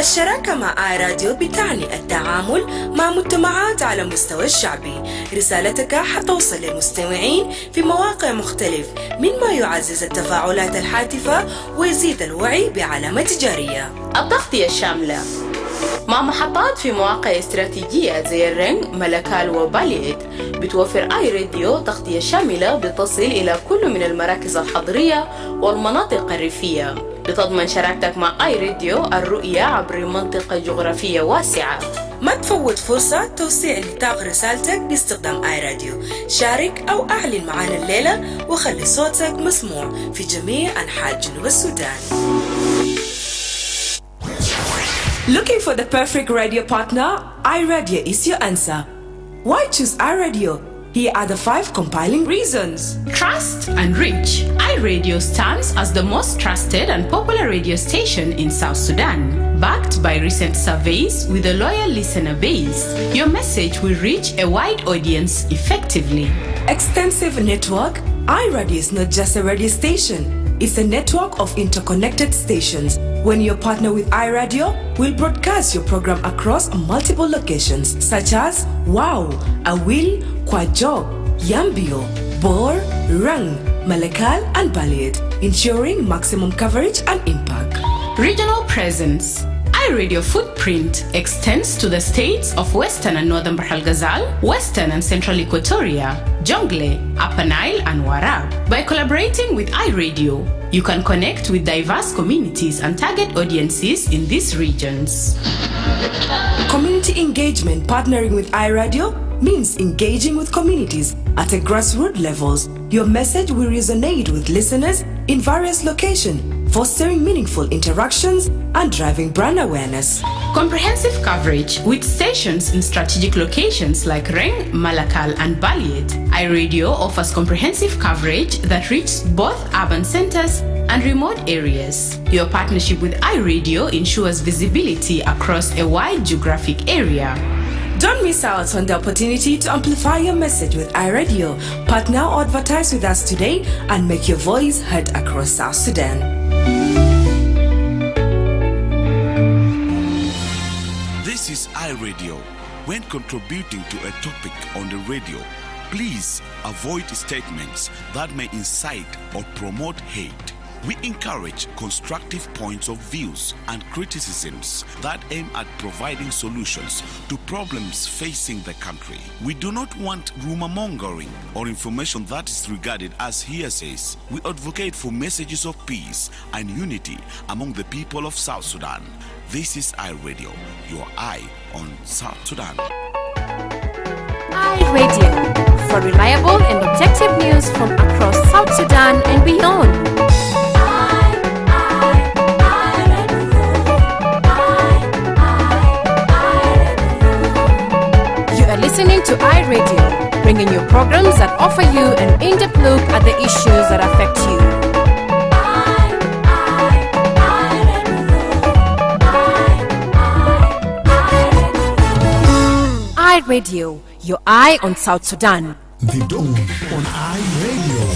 الشراكة مع آي راديو بتعني التعامل مع مجتمعات على مستوى الشعبي. رسالتك حتوصل للمستمعين في مواقع مختلف، مما يعزز التفاعلات الهاتفة ويزيد الوعي بعلامة تجارية. التغطية الشاملة مع محطات في مواقع استراتيجية زي الرنج، ملكال وباليت. بتوفر آي راديو تغطية شاملة بتصل إلى كل من المراكز الحضرية والمناطق الريفية. بتضمن شراكتك مع آي راديو الرؤية عبر منطقة جغرافية واسعة. ما تفوت فرصة توسيع نطاق رسالتك باستخدام آي راديو. شارك أو أعلن معنا الليلة وخلي صوتك مسموع في جميع أنحاء جنوب السودان. Looking for the perfect radio partner? iRadio is your answer. Why choose iRadio? Here are the 5 compiling reasons. Trust and reach. iRadio stands as the most trusted and popular radio station in South Sudan. Backed by recent surveys with a loyal listener base, your message will reach a wide audience effectively. Extensive network. iRadio is not just a radio station. It's a network of interconnected stations. When you partner with iRadio, we'll broadcast your program across multiple locations such as Wow, Awil, Kwajok, Yambio, Bor, Rang, Malakal, and Balid, ensuring maximum coverage and impact. Regional presence. iRadio footprint extends to the states of Western and Northern Bahr el Ghazal, Western and Central Equatoria, Jonglei, Upper Nile, and Warab. By collaborating with iRadio, you can connect with diverse communities and target audiences in these regions. Community engagement. Partnering with iRadio means engaging with communities at a grassroots levels. Your message will resonate with listeners in various locations, fostering meaningful interactions and driving brand awareness. Comprehensive coverage with stations in strategic locations like Reng, Malakal, and Baliyet. iRadio offers comprehensive coverage that reaches both urban centers and remote areas. Your partnership with iRadio ensures visibility across a wide geographic area. Don't miss out on the opportunity to amplify your message with iRadio. Partner or advertise with us today and make your voice heard across South Sudan. This is iRadio. When contributing to a topic on the radio, please avoid statements that may incite or promote hate. We encourage constructive points of views and criticisms that aim at providing solutions to problems facing the country. We do not want rumor-mongering or information that is regarded as hearsays. We advocate for messages of peace and unity among the people of South Sudan. This is iRadio, your eye on South Sudan. iRadio, for reliable and objective news from across South Sudan and beyond. Listening to iRadio, bringing you programs that offer you an in-depth look at the issues that affect you. iRadio, your eye on South Sudan. The Dome on iRadio.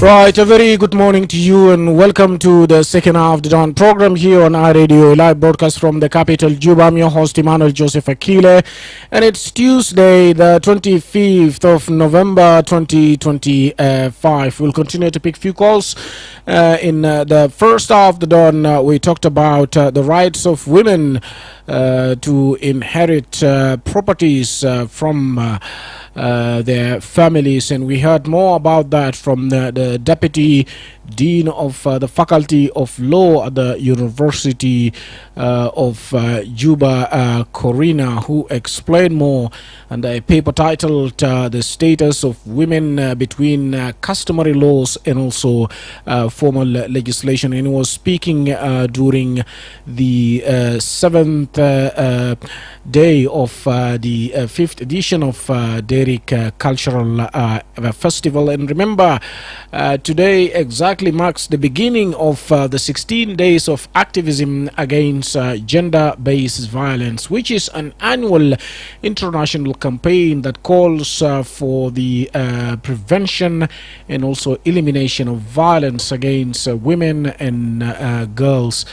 Right, a very good morning to you and welcome to the second half of the Dawn program here on iRadio, a live broadcast from the capital, Juba. I'm your host, Emmanuel Joseph Akile, and it's Tuesday, the 25th of November, 2025. We'll continue to pick few calls. In the first half of the Dawn, we talked about the rights of women to inherit properties from their families, and we heard more about that from the Deputy Dean of the Faculty of Law at the University of Juba, Corina, who explained more under a paper titled The Status of Women Between Customary Laws and also Formal Legislation. And he was speaking during the 7th day of the 5th edition of Derrick Cultural Festival. And remember, today exactly marks the beginning of the 16 days of activism against gender-based violence, which is an annual international campaign that calls for the prevention and also elimination of violence against women and girls.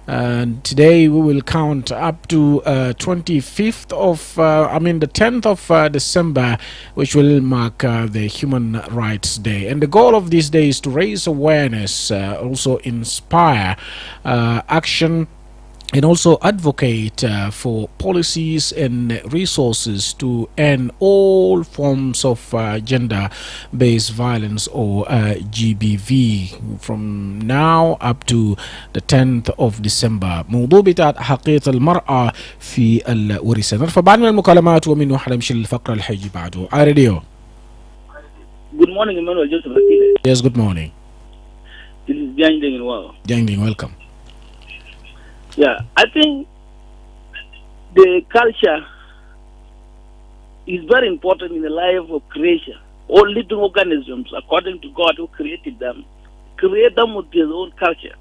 And today we will count up to 25th of the 10th of December, which will mark the Human Rights Day. And the goal of this day is to raise awareness, also inspire action, and also advocate for policies and resources to end all forms of gender-based violence, or GBV, from now up to the 10th of December. موضوع بتاع حقيقة المرأة في الورثة. نرفع بعض من المكالمات ومن واحد نمشي للفقرة اللي حيجي بعده. راديو. Good morning, Emmanuel. Joseph Akile. Yes, good morning. This is Jiang Wow. Jiang, welcome. Yeah, I think the culture is very important in the life of creation. All living organisms, according to God who created them, create them with their own culture.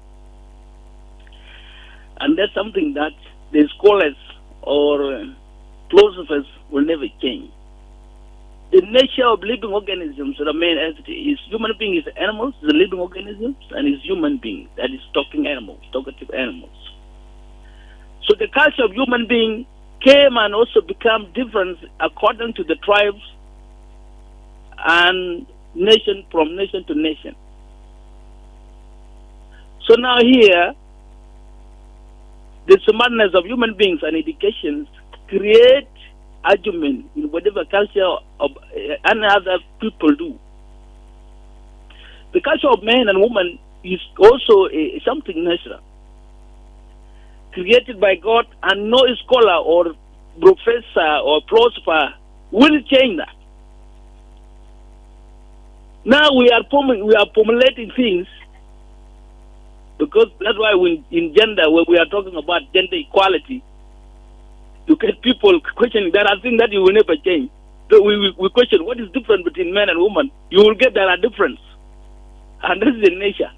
And that's something that the scholars or philosophers will never change. The nature of living organisms remain as it is. Human beings is animals, the living organisms, and is human beings, that is talking animals, talkative animals. So the culture of human being came and also become different according to the tribes and nation, from nation to nation. So now here, the smartness of human beings and education create argument in whatever culture of any other people do. The culture of man and woman is also something natural, created by God, and no scholar or professor or philosopher will change that. Now we are formulating things, because that's why in gender, where we are talking about gender equality, you get people questioning that. I think that you will never change. So we question what is different between men and women. You will get there are difference, and this is the nature.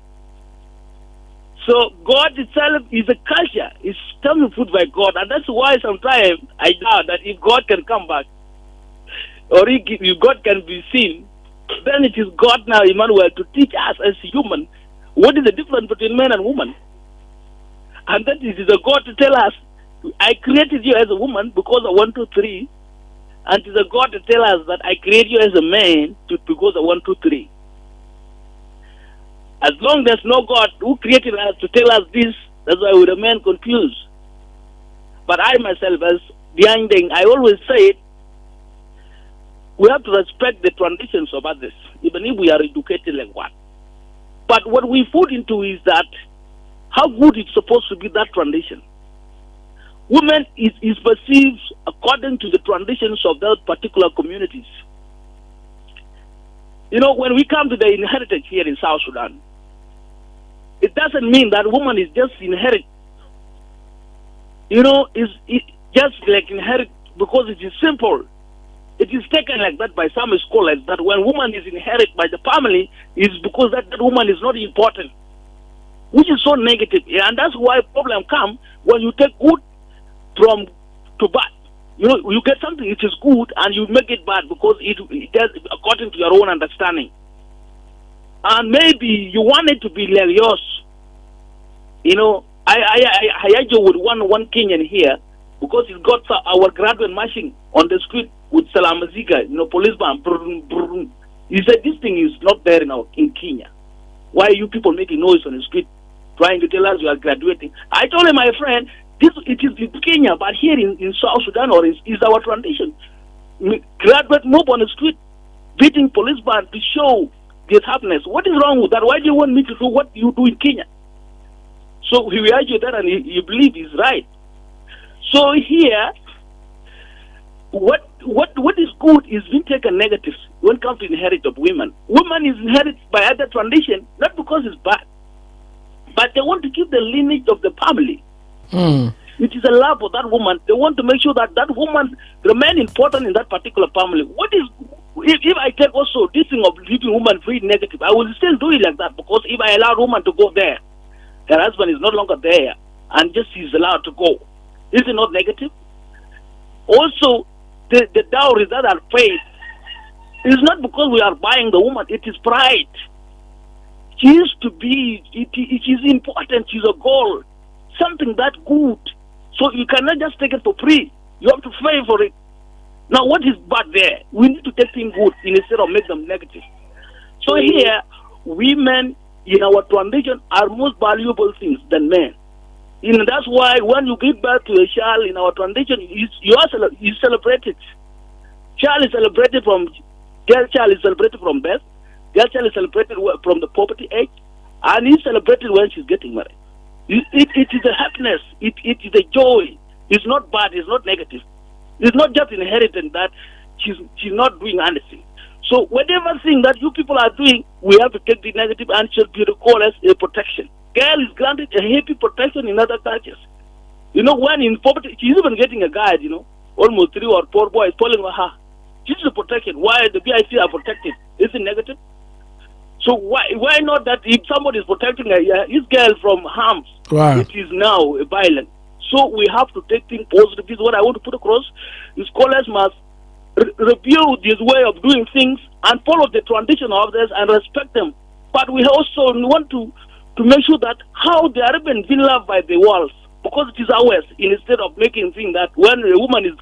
So God itself is a culture. It's coming food by God, and that's why sometimes I doubt that if God can come back, or if God can be seen, then it is God now, Emmanuel, to teach us as human what is the difference between men and women. And that it is a God to tell us, I created you as a woman because of 1, 2, 3, and it is a God to tell us that I created you as a man because of 1, 2, 3. As long as there's no God who created us to tell us this, that's why we remain confused. But I myself, as behind I always say it, we have to respect the traditions of others, even if we are educated like what. But what we put into is that how good it's supposed to be, that tradition. Women is perceived according to the traditions of those particular communities. You know, when we come to the inheritance here in South Sudan, it doesn't mean that woman is just inherit. You know, it just like inherit because it is simple. It is taken like that by some scholars, that when woman is inherited by the family, is because that woman is not important, which is so negative. And that's why problem come when you take good from to bad. You know, you get something which is good and you make it bad because it does according to your own understanding. And maybe you want it to be like yours. You know, I argue with one Kenyan here because he got our graduate marching on the street with Salamaziga, you know, policeman. He said this thing is not there in Kenya. Why are you people making noise on the street trying to tell us you are graduating? I told him, my friend, it is in Kenya, but here in South Sudan is our tradition. Graduate move on the street, beating policeman to show this happiness. What is wrong with that? Why do you want me to do what you do in Kenya? So we argue that, and you believe he's right. So here, what is good is being taken negative when it comes to inherit of women. Women is inherited by other tradition, not because it's bad, but they want to keep the lineage of the family. It is a love for that woman. They want to make sure that that woman remain important in that particular family. What is if I take also this thing of leaving woman free negative, I will still do it like that, because if I allow woman to go there, her husband is no longer there, and just she's allowed to go. Is it not negative? Also, the dowries that are paid is not because we are buying the woman. It is pride. She used to be. It is important. She's a goal, something that good. So you cannot just take it for free. You have to pay for it. Now, what is bad there? We need to take things good instead of make them negative. So here, women in our tradition are more valuable things than men. And that's why when you give birth to a child in our tradition, you celebrate it. Child is celebrated from girl child is celebrated from birth. Girl child is celebrated from the puberty age, and is celebrated when she's getting married. It is a happiness. It is a joy. It's not bad. It's not negative. It's not just inherited that she's not doing anything. So whatever thing that you people are doing, we have to take the negative and should be recalled as a protection. Girl is granted a happy protection in other cultures. You know, when in poverty, she's even getting a guide, you know, almost 3 or 4 boys following her. She's a protection. Why the BIC are protected? Is it negative? So why not that if somebody is protecting his girl from harms, it is now violent. So we have to take things positive. This is what I want to put across. The scholars must review this way of doing things and follow the tradition of others and respect them. But we also want to make sure that how they are even being loved by the world, because it is ours, instead of making things that when a woman is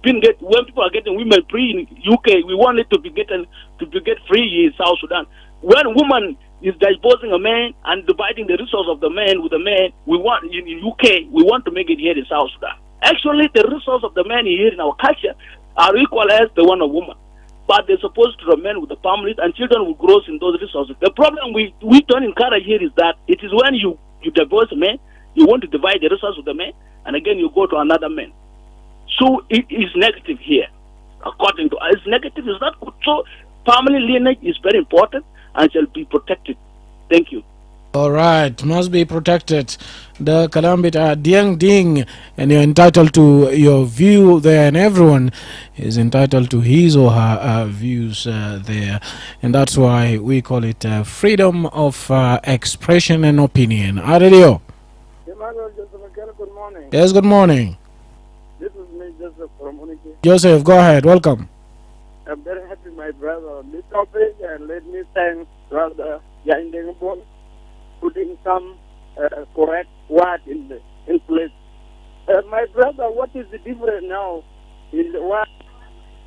when people are getting women free in UK, we want it to be get free in South Sudan. When woman is divorcing a man and dividing the resource of the man with the man, we want in UK, we want to make it here in South Sudan. Actually, the resource of the man here in our culture are equal as the one of woman. But they're supposed to remain with the families, and children will grow in those resources. The problem we don't encourage here is that it is when you divorce a man, you want to divide the resources of the man, and again you go to another man. So it is negative here. According to us, negative is not good. So family lineage is very important and shall be protected. Thank you. All right, must be protected. The Kalambit Diang Ding, and you're entitled to your view there, and everyone is entitled to his or her views there, and that's why we call it freedom of expression and opinion. Aurelio. Emmanuel, good morning. Yes, good morning. This is me, Joseph from Unity. Joseph, go ahead. Welcome. I'm very happy, my brother, on this topic, and let me thank Brother Yaindengbo putting some correct word in place. My brother, what is the difference now in the world?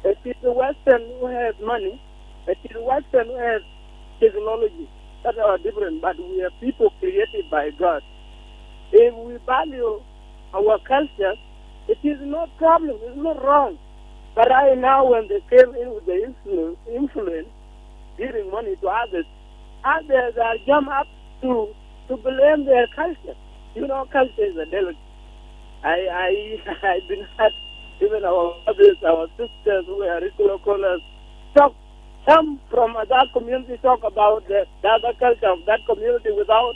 It is the Western who has money. It is the Western who has technology. That are different, but we are people created by God. If we value our culture, it is no problem. It's not wrong. But right now, when they came in with the influence, giving money to others are jump up to blame their culture. You know, culture is a delicate. I've been had even our brothers, our sisters who are regular callers talk. Some from that community talk about the other culture of that community without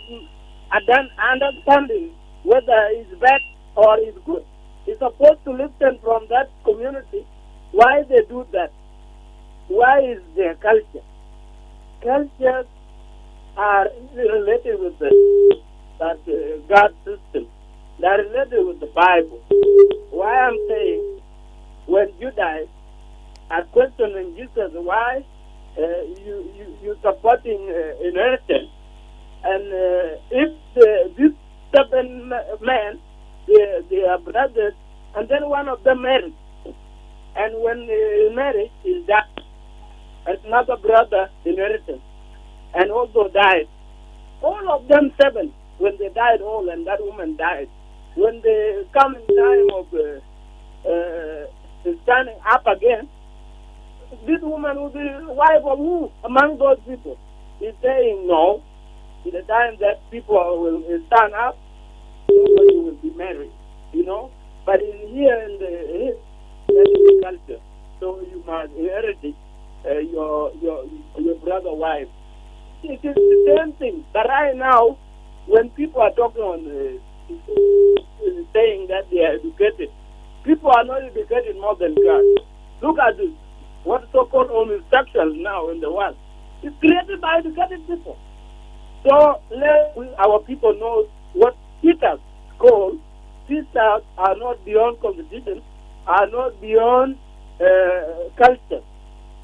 understanding whether it's bad or it's good. It's supposed to listen from that community why they do that. Why is their culture? Cultures are related with God's system. They are related with the Bible. Why I'm saying, when Judas are questioning Jesus, why you supporting inheritance, and if these 7 men, they are brothers, and then one of them married, and when he married, he died, and another brother inherited, and also died. All of them 7, when they died all, and that woman died. When they come in time of standing up again, this woman will be wife of who among those people? He's saying no. In the time that people will stand up, nobody will be married, you know. But here in the culture, so you must inherit it, your brother wife. It is the same thing. But right now, when people are talking on saying that they are educated. People are not educated more than God. Look at this. What so-called homosexual now in the world is created by educated people. So let our people know what teachers call. Teachers are not beyond competition, are not beyond culture.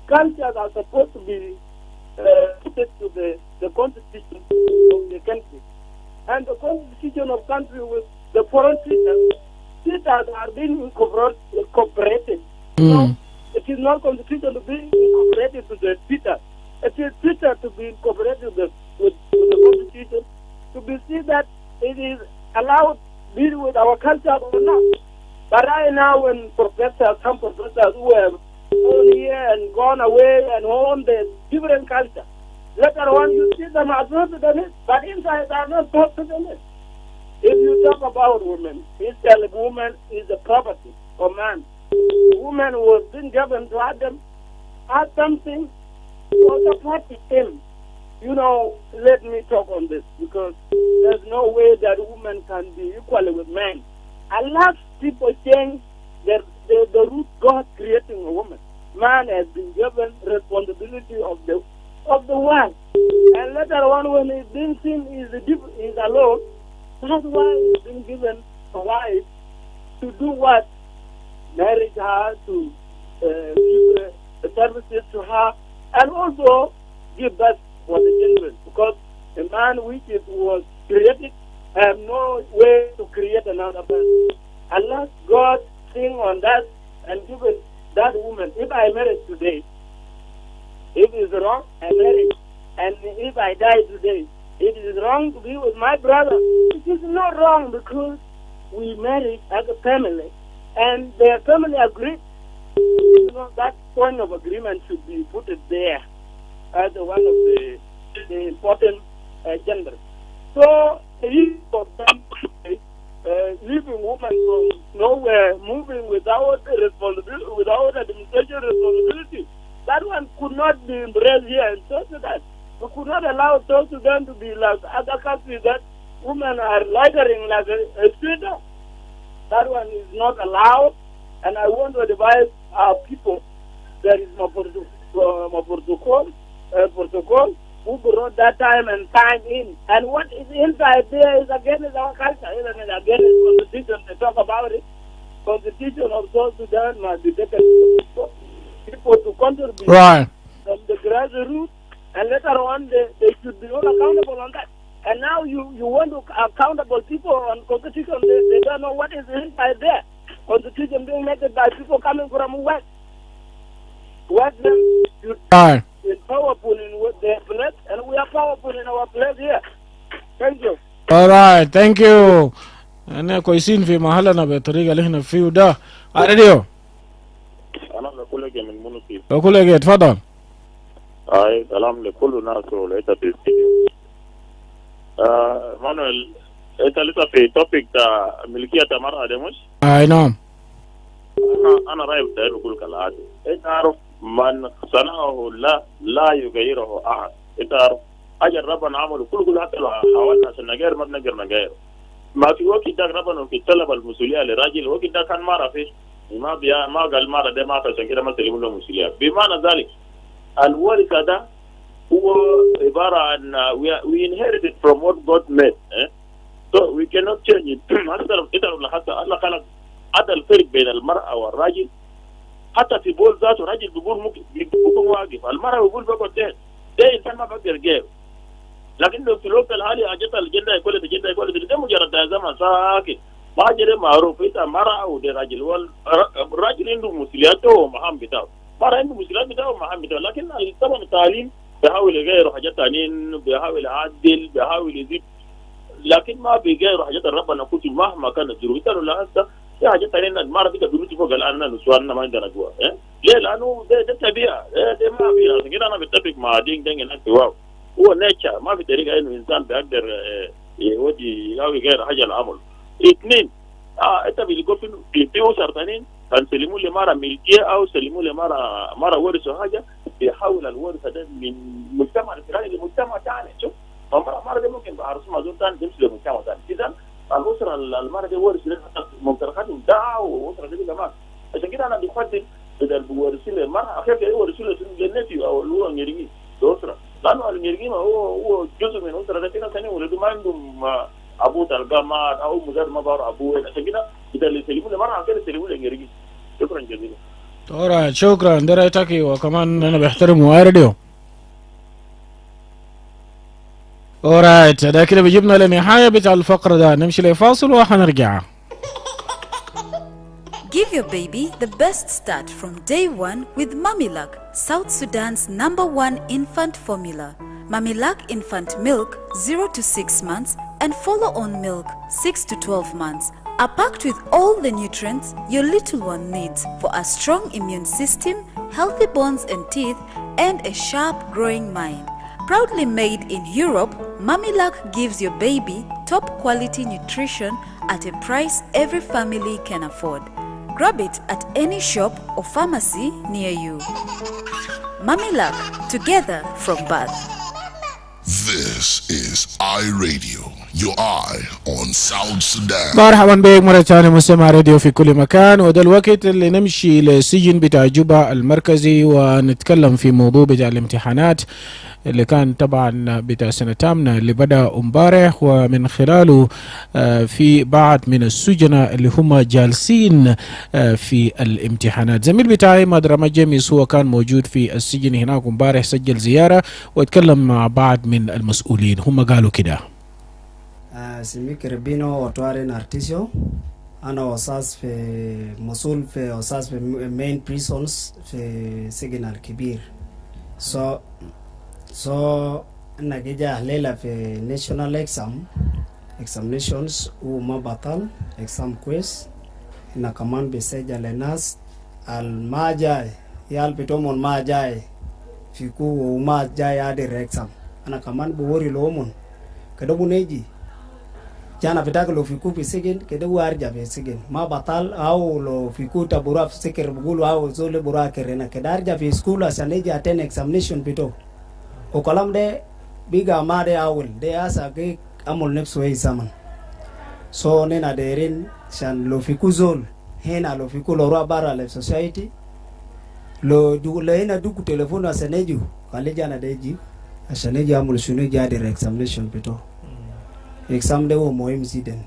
Cultures are supposed to be put to the constitution of the country. And the constitution of country with the foreign teachers are being incorporated. So it is not constitution to be incorporated to the teacher. It is teacher to be incorporated with the constitution to be seen that it is allowed to deal with our culture or not. But right now, when some professors who have gone here and gone away and own the different culture, later on you see them adopted in it, but inside they are not adopted in it. If you talk about women, instead woman is a property for man. Woman was being given to Adam, had something to support him. You know, let me talk on this, because there's no way that woman can be equal with men. Unless people change the root God creating a woman. Man has been given responsibility of the world. And later on, when he's being seen is alone, that's why he's been given a wife to do what? Marry her, to give the services to her, and also give birth for the children. Because a man which was created have no way to create another person. Unless God think on that and give it that woman. If I marry today, if it is wrong, I marry. And if I die today, it is wrong to be with my brother. It is not wrong, because we married as a family, and their family agreed. You know, that point of agreement should be put there as one of the important genders. So, for them, leaving women from nowhere, moving without responsibility, without administration responsibility, that one could not be embraced here in South Sudan. We could not allow South Sudan to be like other countries that women are loitering like a streeter. That one is not allowed, and I want to advise our people. There is no protocol who brought that time and time in. And what is inside there is against our culture, isn't it? Against the constitution. They talk about it. Constitution of South Sudan must be taken to people to contribute Right. from the grassroots, and later on they should be all accountable on that. And now you want to accountable people on constitution. They don't know what is inside there. Constitution being made by people coming from West. Western should Right. be powerful in their place, and we are powerful in our place here. Thank you. All right. Thank you. أنا كويسين في محلنا بالطريقة اللي احنا فيه ده. راديو. أنا بقول لك من منوفي. بقول لك اتفضل. كلام لكل الناس ولقيتها في الاستديو. مانويل أنت لسه في توبيك تاع ملكية المرأة ده مش؟ نعم. أنا رأيي بتاعي بقول كالعادة. أنت عارف من صنعه لا يغيره أحد. أنت عارف أجل ربنا عمله كل حتى لو حاولنا عشان نغير ما بنقدر نغيره. ما في وقت ده ربنا في طلب المسؤولية للراجل، وقت ده كان ما فيش. ما قال ما ده ما عشان كده ما سلموا له مسؤولية. بمعنى ذلك الورث ده هو عبارة عن we inherited from what God made. So we cannot change it. حتى الله خلق هذا الفرق بين المرأة والراجل. حتى في بول ذاته الراجل بيقول ممكن بيكون واقف، المرأة بيقول بقعد ده إنسان ما بقدر غيره. لكن لو في الوقت الحالي أجت الجنة يقول الجنة يقول ده مجرد زمن ساكت ما جرى معروف إنت مرأة وده راجل، والراجل عنده مسؤولياته ومهام بتاعه، مرأة عنده مسؤوليات بتاعه ومهام بتاعه. لكن طبعا التعليم بيحاول يغير حاجات ثانيين، بيحاول يعدل، بيحاول يزيد، لكن ما بيغير حاجات ربنا كتب مهما كانت ظروفها. ولا هسه في حاجات ثانيين المرأة دي بيروتي فوق الآن نسواننا ما عندنا جوا. ليه؟ لأنه ده طبيعة، ده ما في. عشان كده أنا بتفق مع دين هناك واو، هو نيتشر، ما في طريقة إنه إنسان بيقدر يودي أو يغير حاجة العمل. اثنين أنت بيقول في أسر ثانيين كان سلموا لي مرة ملكية أو سلموا لي مرة ورثوا حاجة، بيحول الورثة ده من مجتمع الفلاني لمجتمع ثاني. شوف مرة ده ممكن بعرس ما زول ثاني تمشي لمجتمع ثاني. إذا الاسره المراه دي ورث ممتلكات دعوه واسره دي كمان. عشان كده انا بفضل بدل بورث لي المراه اخير كده يورث له جنتي او اللي هو نيرجي الاسره، لانه النيرجي ما هو جزء من الاسره ده كده ثاني ولده ما عندهم ابوه تلقاه مات او مدار ما بار ابوه. عشان كده بدل يسلموا لي مراه كده يسلموا لي نيرجي. شكرا جزيلا. alright شكرا ده رايتك وكمان انا بحترم راديو. alright ده كده بيجيبنا لنهايه بتاع الفقره ده، نمشي لفاصل وحنرجع. Give your baby the best start from day one with Mamilak, South Sudan's #1 infant formula. Mamilak infant milk 0 to 6 months and follow-on milk 6 to 12 months are packed with all the nutrients your little one needs for a strong immune system, healthy bones and teeth, and a sharp growing mind. Proudly made in Europe, Mamilak gives your baby top quality nutrition at a price every family can afford. Grab it at any shop or pharmacy near you. Mamilak, together from birth. This is iRadio, your eye on South Sudan. مرحبا بك مرة ثانية مستمع راديو في كل مكان، وده الوقت اللي نمشي للسجن بتاع جوبا المركزي ونتكلم في موضوع بتاع الامتحانات اللي كان طبعا بتاع سنة تامنة اللي بدأ امبارح، ومن خلاله في بعض من السجنة اللي هم جالسين في الامتحانات. زميل بتاعي مدرمة جيميس هو كان موجود في السجن هناك امبارح، سجل زيارة واتكلم مع بعض من المسؤولين. هم قالوا كده: سميك ربينو وطوارين ارتيسيو، أنا وصاص في مسؤول في وصاص في مين بريسونز في سجن الكبير. So أنا جيجا ليلة في national examinations وما بطل exam quiz. هنا كمان بسجل للناس الماجاي يال بتومون ماجاي فيكو وما جاي هذا exam. أنا كمان بوري لومون كده بنيجي jana vitaka lo fiku pisigin kede warja pisigin ma batal au lo fiku tabura fikir bugulu au zole bura kerena kedarja fi school asaneji attend examination bito o kalam de biga made awul de asa ke amul next way zaman so nena derin shan lo fiku zol hena lo fiku lo rabara le society lo du lena du ku telephone asaneji kaleja na deji asaneji amul shunu jadi examination bito exam ده هو مهم جدا.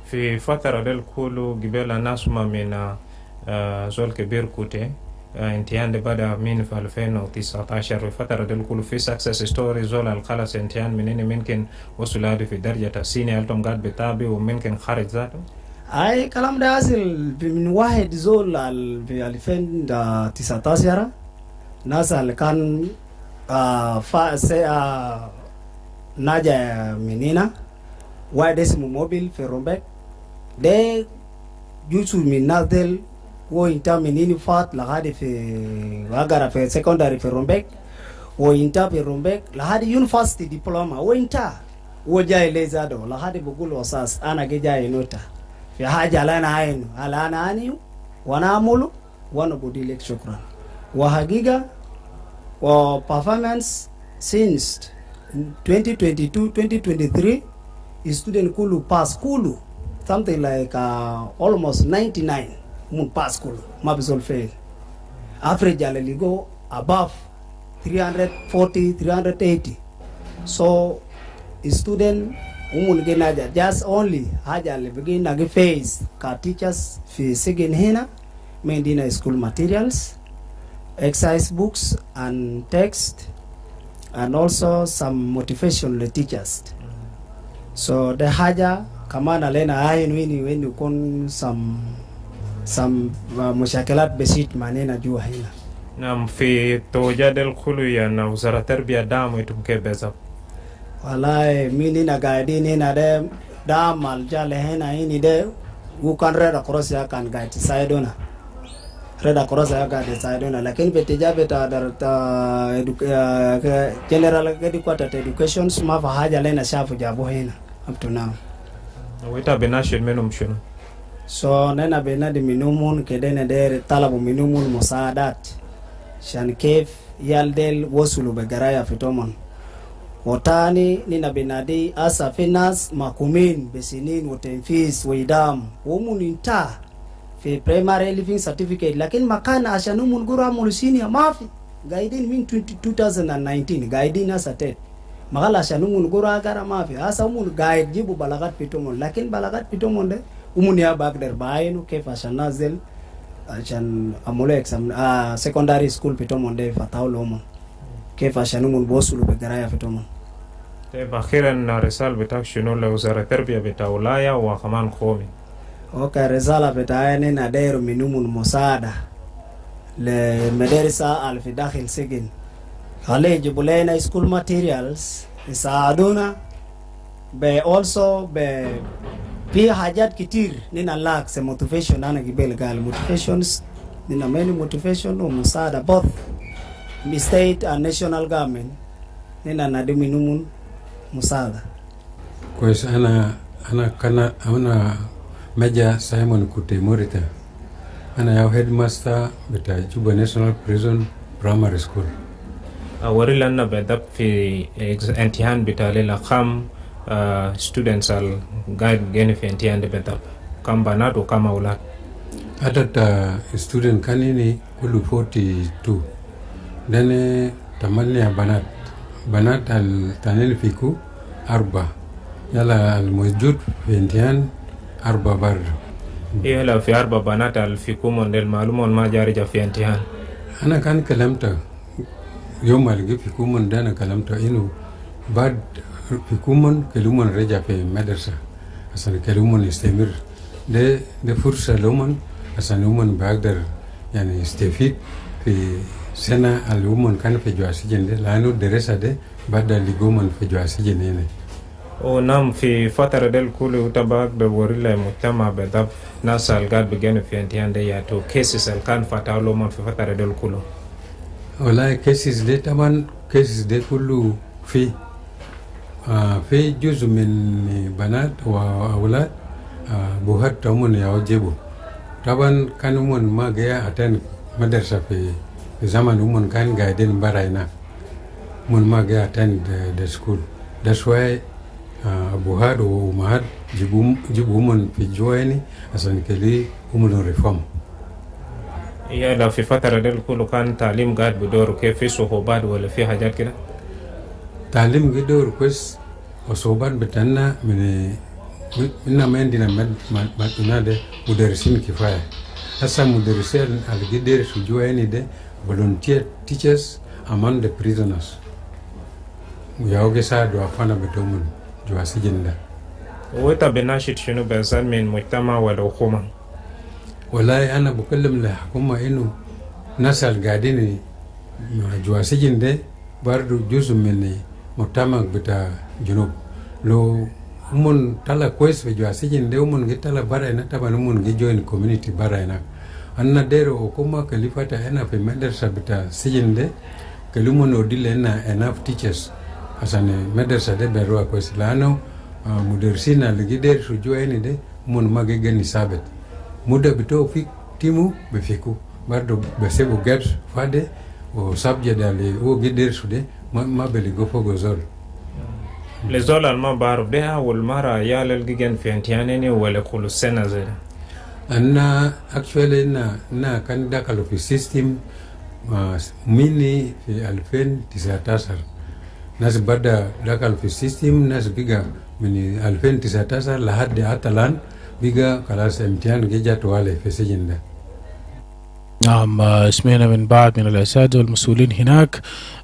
في فترة دل كله قبل الناس ما من زول كبير كوتي امتحان ده بدأ من في 2019 في فترة دل كله في success story زول الخلاص امتحان منين ممكن وصل هذه في درجة السيني هلتم قاعد بتابع وممكن خارج ذاته. أي كلام ده أصل من واحد زول في 2019 ناس اللي كان ناجا منينا واحد اسمه موبيل في رومبك ده جوسو من نازل وإنتا منيني فات لغادي في وغارة في سيكونداري في رومبك وإنتا في رومبك لغادي يونيفرسيتي ديبلوما وإنتا وجاي ليزادو لغادي بقول وصاص أنا جاي نوتا في حاجة لنا عينو على أنا عنيو وانا أعمله وانا بدي لك شكرا وحقيقة performance since 2022-2023 student kulu pass kulu something like almost 99 mun pass kulu mabisol fail average alali go above 340-380 so student umun genaja just only haja le begin nagi phase ka teachers fi sigin hina mendina school materials exercise books and text and also some motivational teachers. So the haja kama na lena ayin wini kun some mushakilat besit manena jua hina. Naam, fi tawajadil khulu ya na wizara tarbia damu itumke beza. Wallahi mini na gaidi ni na de damal jale hina hini de ukan Red Cross ya kan gaiti saidona. Red Cross ya gaiti saidona lakini betija beta general adequate education sma fa haja lena shafu jabo hina up to now. Wita benashil menum shunu. So nena benadi minumun kedene der talabu minumun musaadat shan kef yaldel wasulu begaraya fitomon وتاني نينا بنادي أسا في ناس ماكومين بسنين وتنفيذ وإدام ومن انتا في primary living certificate لكن مكان عشان من قرى مولسينيا ما في قايدين من 2019 قايدين أسا تيت مغال عشان من قرى أغارا ما في أسا من قايد جيبوا بلغات بيتومون لكن بلغات بيتومون ده ومن يا باقدر باينو كيف عشان نازل عشان أمولو إكسام secondary school بيتومون ده فتاو لومون كيف عشان من بوصلوا بقرايا بيتومون. طيب أخيرا رسالة بتاعك شنو لوزارة التربية بتاع ولاية وكمان خومي؟ اوكي رسالة بتاعي ندير منهم المساعدة للمدارس اللي في داخل سجن خليه يجيبوا لنا school materials يساعدونا also في حاجات كتير نينا لاكس motivation أنا قبل قال motivations نينا many motivation ومساعدة both state and national government نينا ندي منهم مساعدة. كويس أنا مجا سايمون كوتي موريتا أنا ياو هيد ماستر بتاع جوبا ناشونال بريزون برايمري سكول. أوري لنا بدأ في امتحان بتاع ليلة خام students al guide geni في امتحان بدأ كم بنات وكم أولاد. عدد student كانيني كله 42 دني 8 بنات التانين فيكو 4 يلا الموجود في امتحان 4 برضه. إيه لا في 4 بنات الفيكم من المعلومة ما جارجة في امتحان. أنا كان كلمته يوم اللي فيكم من ده أنا كلمته إنه بعد فيكم من كلمون رجع في مدرسة عشان كلمون يستمر ده فرصة لهم عشان هم بقدر يعني يستفيد في سنة اللي هم كانوا في جواسيجن ده لأنه دراسة ده بعد اللي جومن في جواسيجن هنا. ونعم في فترة دل كل وتباك دوري المجتمع بدأ ناس القاد بيجانو في امتحان ده ياتو cases الكان فتاو لهم في فترة دل كله. والله cases ده طبعا cases ده كله في جزء من بنات وأولاد بوهات تمون يوجبوا طبعا كانوا من ما جاء أتن مدرسة في زمان هم كان قاعدين براينا من ما جاء أتن the school. That's why بوهات ومهات جيبوا من في جواني عشان كلي هم ريفورم. يا في فترة دل كله كان تعليم قاعد بدور كيف في صعوبات ولا في حاجات كده؟ تعليم بدور كويس وصعوبات بتاعنا من ما عندنا ما ده مدرسين كفاية. هسا مدرسين اللي قدر سجواني ده volunteer teachers among the prisoners. وياوجي ساعد وافانا بتومن جواسيجن ده. وإنت بناشد شنو بأسال من مجتمع ولا حكومة؟ والله أنا بكلم الحكومة إنه ناس القاعدين جواسيجن ده برضو جزء من مجتمع بتاع جنوب. لو هم تلا كويس في جواسيجن ده هم نجي تلا براينا طبعا هم نجي join community براينا. أنا ديرو حكومة كليفة هنا في مدرسة بتاع سجن ده كلمون نودي لنا enough teachers عشان مدرسة ده بيروح كويس لأنه مدرسين اللي قدر سجواني ده من ما جاني ثابت. muda betul fik timu befiku bardo besebo gaps fade o subject dali o gider sude ma beli gofo gozol les zol ma barb de wal mara yalal gigen fi antianene wala khulu sena zera anna actually na kan dakalo fi system mini fi 2019 nas bada dakalo fi system nas biga mini 2019 lahad atalan بيجا خلاص امتحان جت وعليه في السجن ده. نعم سمعنا من بعض من الأساتذة والمسؤولين هناك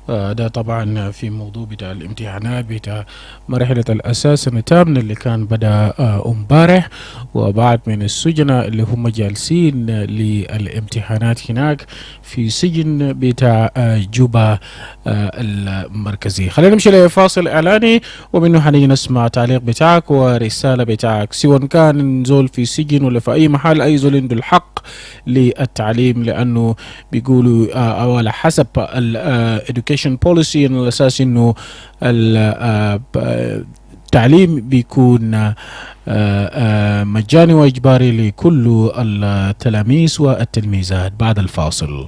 ده طبعا في موضوع بتاع الامتحانات بتاع مرحلة الأساس الثامنة اللي كان بدأ امبارح وبعد من السجناء اللي هم جالسين للامتحانات هناك في سجن بتاع جوبا المركزي. خلينا نمشي لفاصل إعلاني ومنه حنيجي نسمع تعليق بتاعك ورسالة بتاعك سواء كان نزول في سجن ولا في أي محل أي زول عنده الحق للتعليم لأنه بيقولوا أو على حسب education policy على أساس إنه التعليم بيكون مجاني وإجباري لكل التلاميذ والتلميذات. بعد الفاصل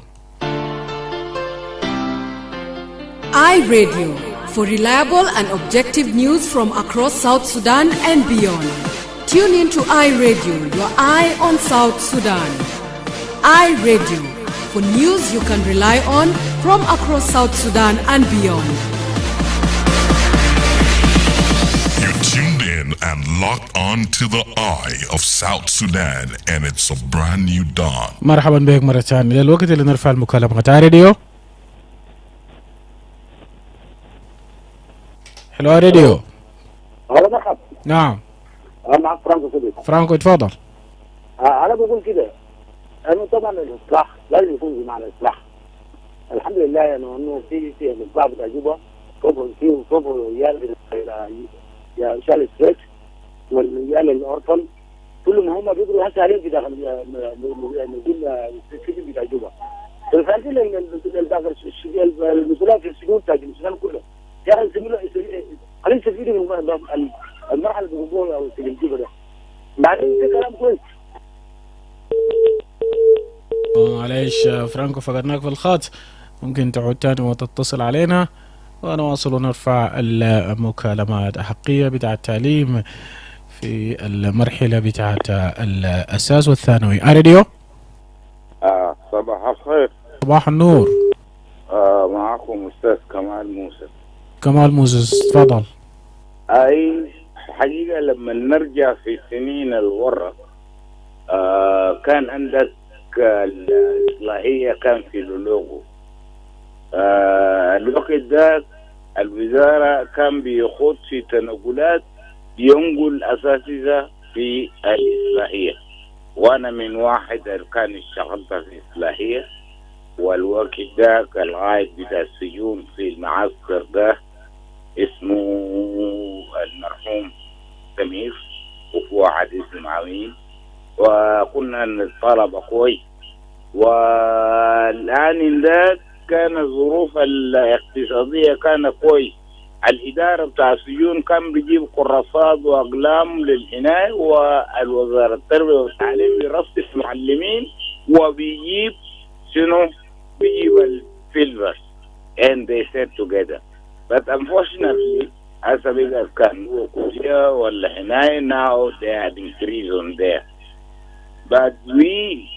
iRadio for reliable and objective news from across South Sudan and beyond. Tune in to iRadio, your eye on South Sudan. iRadio, for news you can rely on from across South Sudan and beyond. You're tuned in and locked on to the eye of South Sudan, and it's a brand new dawn. مرحبا بك مرة ثانية. للوقت اللي نرفع المكالمة راديو. حلو راديو. هلا مرحبا. نعم. أنا معك فرانكو صديق. فرانكو اتفضل. أنا بقول كده أنه طبعا الإصلاح لازم يكون بمعنى الإصلاح. الحمد لله إنه في الإصلاح بتاع جوبا صوبوا ريال يا شال ستريت والريال الأورفن كلهم هم بيقولوا هسه عليهم في داخل نقول السجن بتاع جوبا. فالفاتين المسؤولين في السجون بتاع السودان كله. يا أخي خلينا نستفيد من المرحلة اللي بيقولوها أو السجن جوبا ده. بعدين في كلام كويس. معليش فرانكو فقدناك في الخط، ممكن تعود تاني وتتصل علينا ونواصل ونرفع المكالمات الحقيقية بتاع التعليم في المرحلة بتاعة الأساس والثانوي. راديو. صباح الخير. صباح النور. معكم أستاذ كمال موسى. كمال موسى تفضل. أي حقيقة لما نرجع في سنين الورا كان عندك الإصلاحية كان في اللوغو. الوقت ده الوزارة كان بيخوض في تنقلات ينقل أساتذة في الإصلاحية، وأنا من واحد اللي كان اشتغلت في الإصلاحية، والوقت ده الغاية بتاع السجون في المعسكر ده اسمه المرحوم سمير وفي واحد اسمه عمين، وكنا الطلبة كويس. والآن ده كان الظروف الاقتصادية كان كويس. الإدارة بتاع السجون كان بيجيب كراسات وأقلام للعناية، والوزارة التربية والتعليم بيرصف معلمين وبيجيب شنو بيجيب الفيلفر and they said together. But unfortunately as a big as كان هو كوريا ولا عناية now they had increased on there. But we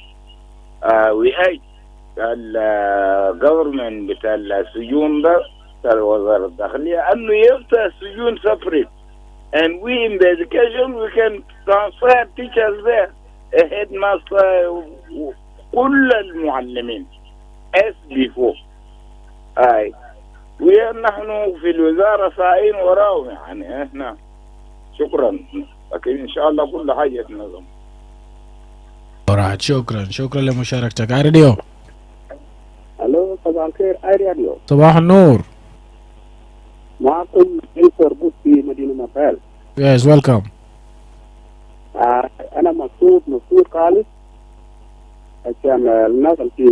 urge الجورنمنت بتاع السجون ده بتاع الوزارة الداخلية أنه يفتح السجون separate, and we in the education we can transfer teachers there, a headmaster كل المعلمين as before. ونحن في الوزارة ساعين وراهم يعني احنا شكرا، لكن ان شاء الله كل حاجة تنظم. شكرا لمشاركتك. راديو. الو صباح الخير. راديو. صباح النور. معكم انصر بوت في مدينة مفعل. Yes, welcome. أنا مبسوط خالص عشان الناس اللي في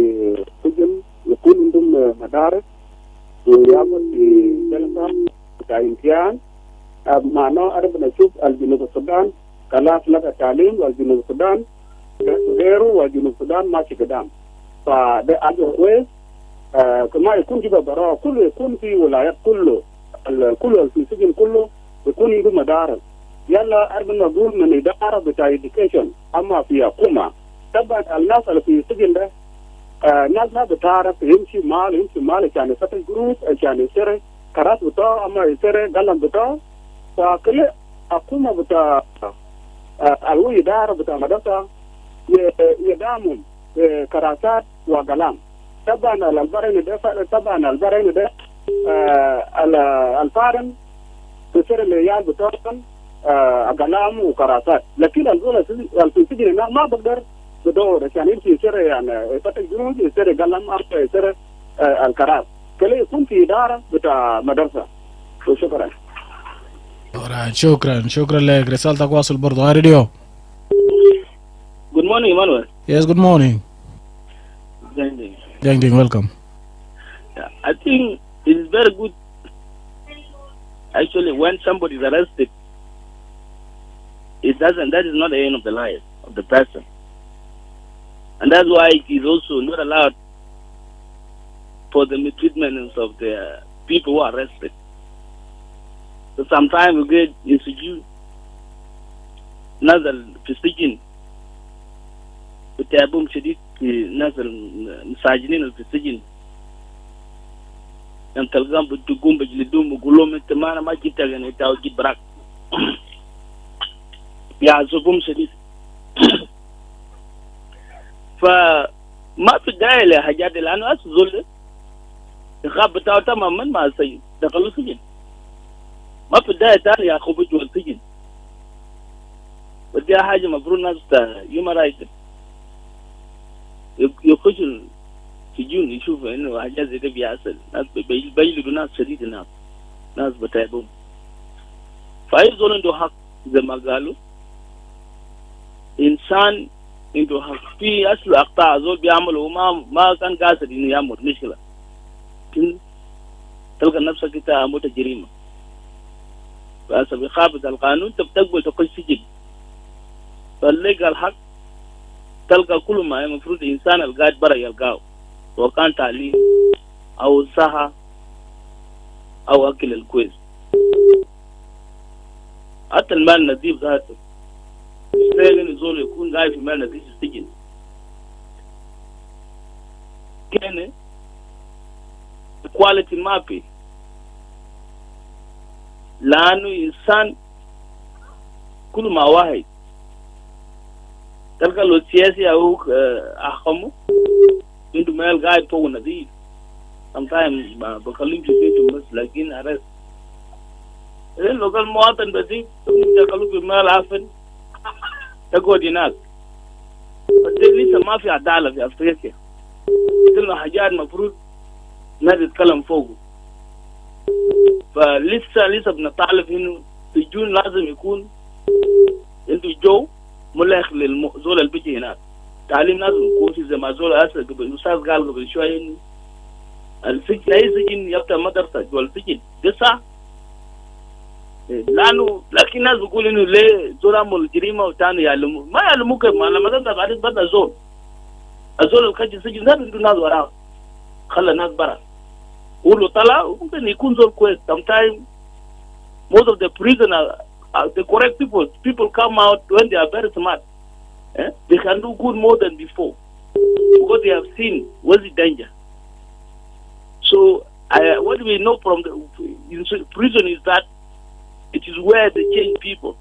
السجن يكون عندهم مدارس ويعمل في جلسة بتاع امتحان. معناه أنا نشوف الجنوب السودان خلاص لقى تعليم، والجنوب السودان غيره، والجنوب السودان ماشي قدام. فده أجر كويس. كما يكون جبه براءة كله يكون في ولايات كله في السجن كله يكون عنده مدارس. يلا أربع نقول من إدارة بتاع education أما في حكومة. طبعا الناس اللي في السجن ده الناس ما بتعرف يمشي مال عشان يفتح جروس عشان يشتري كراس بتاعه أما يشتري قلم بتاعه. فكل حكومة بتاع الو إدارة بتاع مدرسة يدعمهم كراسات وقلم. طبعا البرين ده الفارن يشتري العيال بتاعهم قلم وكراسات، لكن الزول في السجن ما بقدر بدور عشان يمشي يشتري يعني يفتح جروس يشتري قلم أو يشتري الكراس. كله يكون في إدارة بتاع مدرسة. شكرا. شكرا لك. رسالتك واصل برضه. راديو. Good morning, Emmanuel. Yes, good morning. Ding, welcome. Yeah, I think it is very good actually when somebody is arrested. That is not the end of the life of the person. And that's why it is also not allowed for the mistreatment of the people who are arrested. sometimes we get insecure نزل في السجن بتعبهم شديد في ناس المساجنين اللي في السجن يعني تلقاهم بتقوم بجلدهم ويقول لهم انت ما انا ما جبتك يعني انت جيب براك يعذبهم شديد فما في داعي لحاجات لانه زول الخاب بتاعه تماما مع السجن دخلوا السجن ما في داعي تاني ياخذوا جوا السجن ودي حاجه المفروض الناس يوم رايت يخشوا سجون يشوفوا انه حاجات زي ده بيحصل ناس بيجلدوا ناس شديد ناس بتعبهم فاي زول عنده حق زي ما قالوا انسان عنده حق في اصل اخطاء زول بيعملوا ما كان قاصد انه يعمل مشكله لكن تلقى نفسك انت عملت جريمه فحسب خابط القانون تقبل تخش سجن فاللقى الحق تلقى كل ما المفروض الانسان القاعد برا يلقاه سواء كان تعليم او صحه او اكل الكويس حتى المال النظيف ذاته يستاهل ان الزول يكون قاعد في مال نظيف السجن كان كواليتي ما في لانه انسان كل ما واحد تلقى لو سياسي او احكمه عنده مال قاعد فوق نظيف sometimes بكلم في بيته بس لكن عرفت لو كان مواطن بسيط تدخلوا في مال عفن تقعد هناك بس لسه ما في عدالة في أفريقيا كلنا حاجات مفروض الناس تتكلم فوقه فلسه بنطالب إنه السجون لازم يكون عنده جو ملائق للزول اللي بيجي هناك تعليم لازم يكون في زي ما زول الأستاذ قال قبل شوية إنه السجن أي سجن يبدأ مدرسة جوا السجن دي صح لانه لكن الناس بيقول انه ليه زول عمل جريمه وثاني يعلموه ما يعلموك لما تبدا بعدين بدا الزول اللي خرج السجن ده عنده ناس وراه خلى الناس برا ولو طلع ممكن يكون زول كويس sometimes most of the prisoners the correct people come out when they are very smart they can do good more than before because they have seen what's the danger so what we know from the prison is that it is where they change people.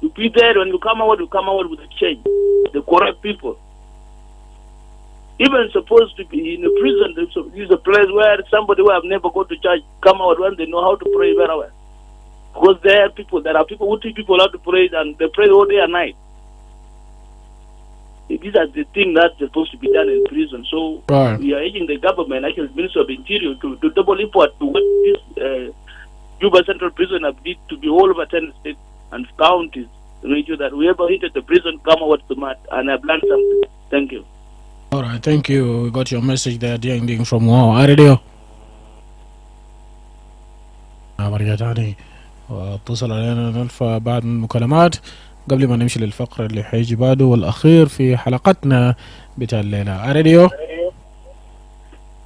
You be there when you come out with a change. The correct people. Even supposed to be in a prison, this is a place where somebody who have never gone to church come out when they know how to pray very well. Because there are people who teach people how to pray and they pray all day and night. These are the things that's supposed to be done in prison. So we are urging the government, actually the Ministry of Interior, to double import to what this Juba Central Prison need to be all over 10 states and counties to make sure that whoever entered the prison come out to mat and have learned something. Thank you. All right, thank you. We got your message there, Ding from Wow Radio. مرجع تاني واتصل علينا نلفى بعد من المكالمات قبل ما نمشي للفقرة اللي حيجي بعده والأخير في حلقتنا بتاع الليلة. راديو.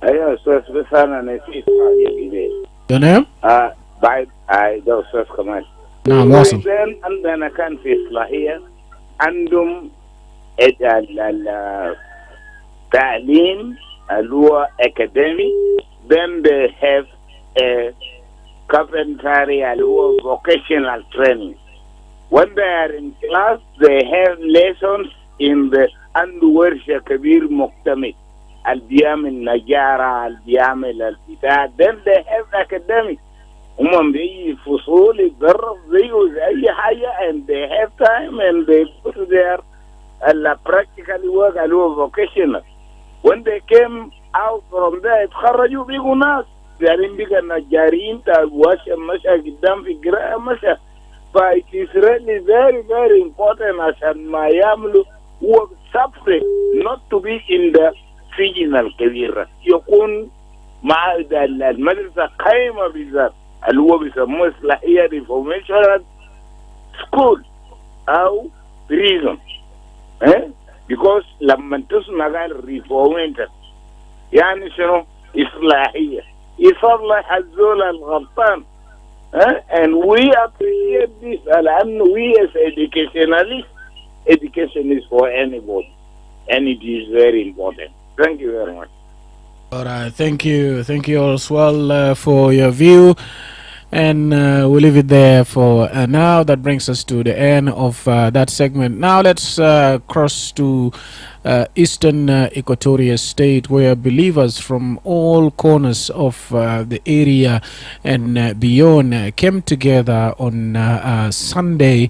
أيوة أستاذ بس أنا نسيت حاجة جديدة. Your name؟ بعد ده أستاذ كمال. نعم واصل. عندنا كان في إصلاحية عندهم التعليم اللي هو academic then they have a carpentry اللي هو vocational training. When they are in class they have lessons in the ورشة كبير مكتمل اللي بيعمل نجارة اللي بيعمل البتاع then they have academic هم بيجي فصول يتدرب زيه أي حاجة and they have time and they go to their practical work اللي هو vocational. When they came out from there اتخرجوا بيجوا ناس يعني بيجوا نجارين تابواشا مشا قدام في قراءة مشا it is really very very important عشان ما يعملوا work separate not to be in the سجن الكبيرة يكون مع المدرسة قائمة بالذات اللي هو بيسموه إصلاحية reformation school أو prison because لما تسمع قال reformation يعني شنو إصلاحية يصلح الزول الغلطان And we appreciate this. And we as educationalists, education is for anybody. And it is very important. Thank you very much. All right, thank you as well for your view, and we'll leave it there for now. That brings us to the end of that segment. Now let's cross to Eastern Equatoria State, where believers from all corners of the area and beyond came together on Sunday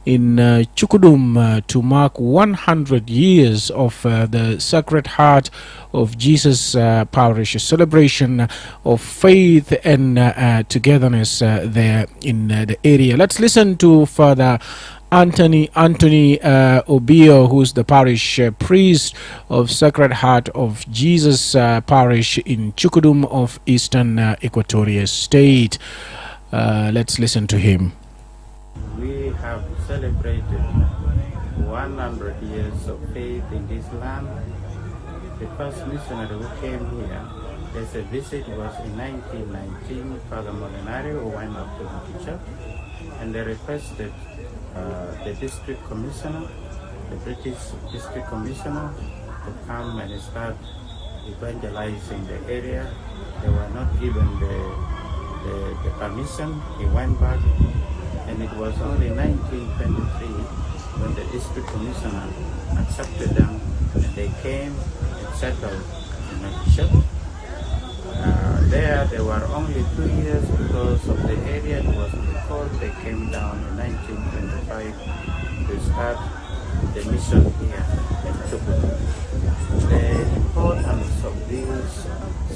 in Chukudum to mark 100 years of the Sacred Heart of Jesus Parish, a celebration of faith and togetherness there in the area. Let's listen to Father Anthony Obio, who's the parish priest of Sacred Heart of Jesus Parish in Chukudum of Eastern Equatoria State. Let's listen to him. We have celebrated 100 years of faith in this land. The first missionary who came here as a visit was in 1919, Father Molinari, who went up to the church, and they requested the district commissioner, the British district commissioner, to come and start evangelizing the area. They were not given the permission. He went back, and it was only 1923 when the district commissioner accepted them, and they came and settled in a church. There were only 2 years because of the area that was recalled. They came down in 1925 to start the mission here in Chukudum. The importance of this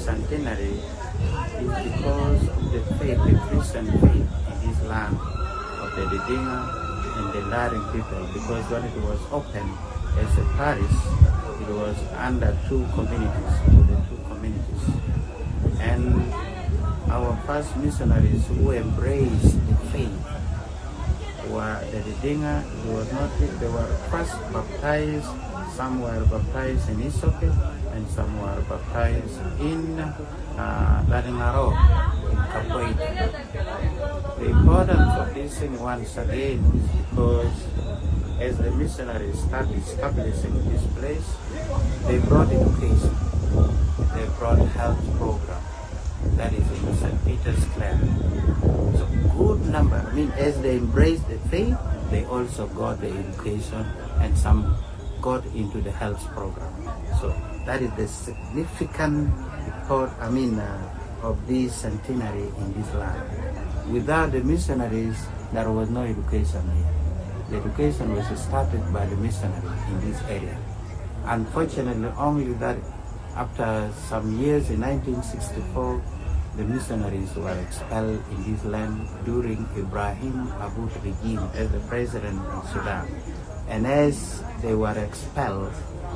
centenary is because of the faith, the Christian faith in this land of the Didinga and the Laring people, because when it was opened as a parish, it was under two communities. And our first missionaries who embraced the faith were the Didinga. They were first baptized. Some were baptized in Isoke, and some were baptized in Ladingaro, in Capoeira. The importance of this thing once again is because as the missionaries started establishing this place, they brought education, they brought health program, that is in St. Peter's Clare. So good number, as they embraced the faith, they also got the education, and some got into the health program. So that is the significant part, of this centenary in this land. Without the missionaries, there was no education here. The education was started by the missionary in this area. Unfortunately, only that after some years in 1964, the missionaries were expelled in this land during Ibrahim Aboud regime as the president of Sudan. And as they were expelled,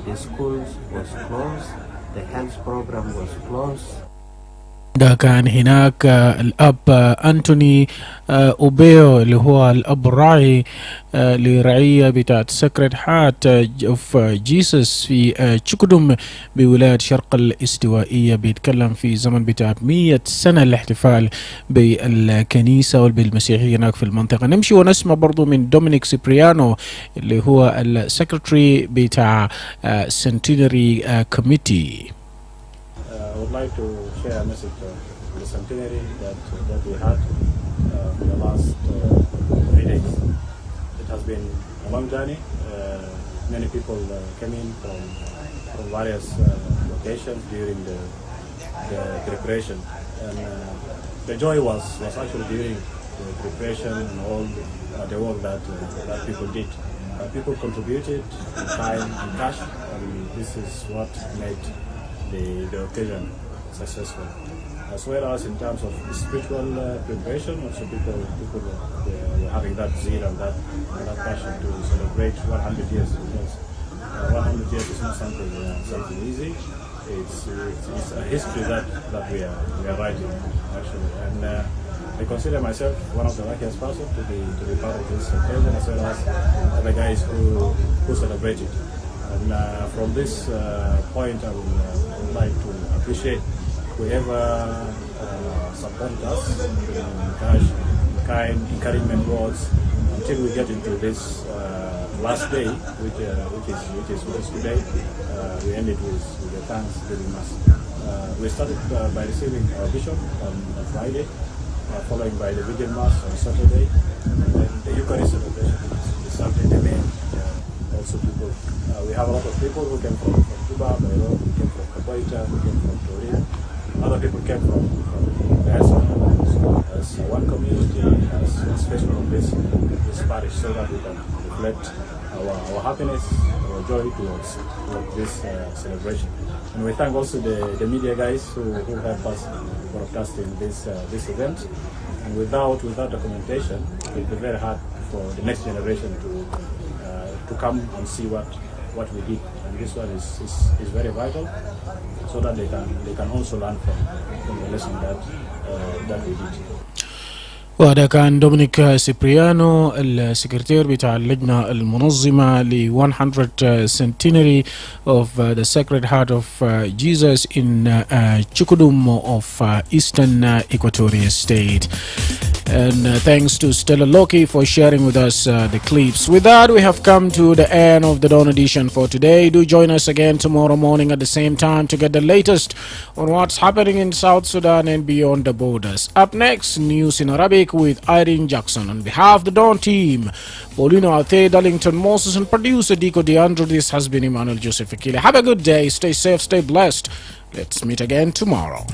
the schools was closed, the health program was closed. ده كان هناك الأب أنتوني أوبيو اللي هو الأب الراعي لرعية بتاعت سكرت هارت اوف جيسس في تشكدم بولاية شرق الاستوائية. بيتكلم في زمن بتاعت 100 سنة الاحتفال بالكنيسة وبالمسيحية هناك في المنطقة. نمشي ونسمع برضو من دومينيك سيبريانو اللي هو السكرتري بتاع سنتينري كوميتي. I would like to share a message of the centenary that we had for the last 3 days. It has been a long journey. Many people came in from various locations during the preparation, and the joy was actually during the preparation and all the work that people did. People contributed in time and cash, and this is what made the occasion successful, as well as in terms of spiritual preparation. Also, people were having that zeal and that passion to celebrate 100 years. Because 100 years is not something easy. It's a history that we are writing actually, and I consider myself one of the luckiest persons to be part of this occasion, as well as other guys who celebrate it. And from this point, I would like to appreciate whoever supported us in cash kind encouragement words until we get into this last day, which is today. We end it with the Thanksgiving Mass. We started by receiving our bishop on Friday, followed by the Vigil Mass on Saturday, and then the Eucharist celebration is Sunday. The main also people. We have a lot of people who came from Cuba, Cairo, who came from Capoeira, who came from Turin. Other people came from as one community, as special of this parish, so that we can reflect our happiness, our joy towards this celebration. And we thank also the media guys who help us broadcasting this event. And without documentation, it will be very hard for the next generation to come and see what we did. And this one is very vital, so that they can also learn from the lesson that we did. وهذا كان دومينيك سيبريانو السكرتير بتاع اللجنة المنظمة ل 100 centenary of the Sacred Heart of Jesus in Chukudum of Eastern Equatoria State. And thanks to Stella Loki for sharing with us the clips. With that, we have come to the end of the Dawn edition for today. Do join us again tomorrow morning at the same time to get the latest on what's happening in South Sudan and beyond the borders. Up next, news in Arabic with Irene Jackson. On behalf of the Dawn team, Paulino Ate, Darlington Moses, and producer Dico DeAndre, this has been Emmanuel Joseph Akile. Have a good day. Stay safe, stay blessed. Let's meet again tomorrow.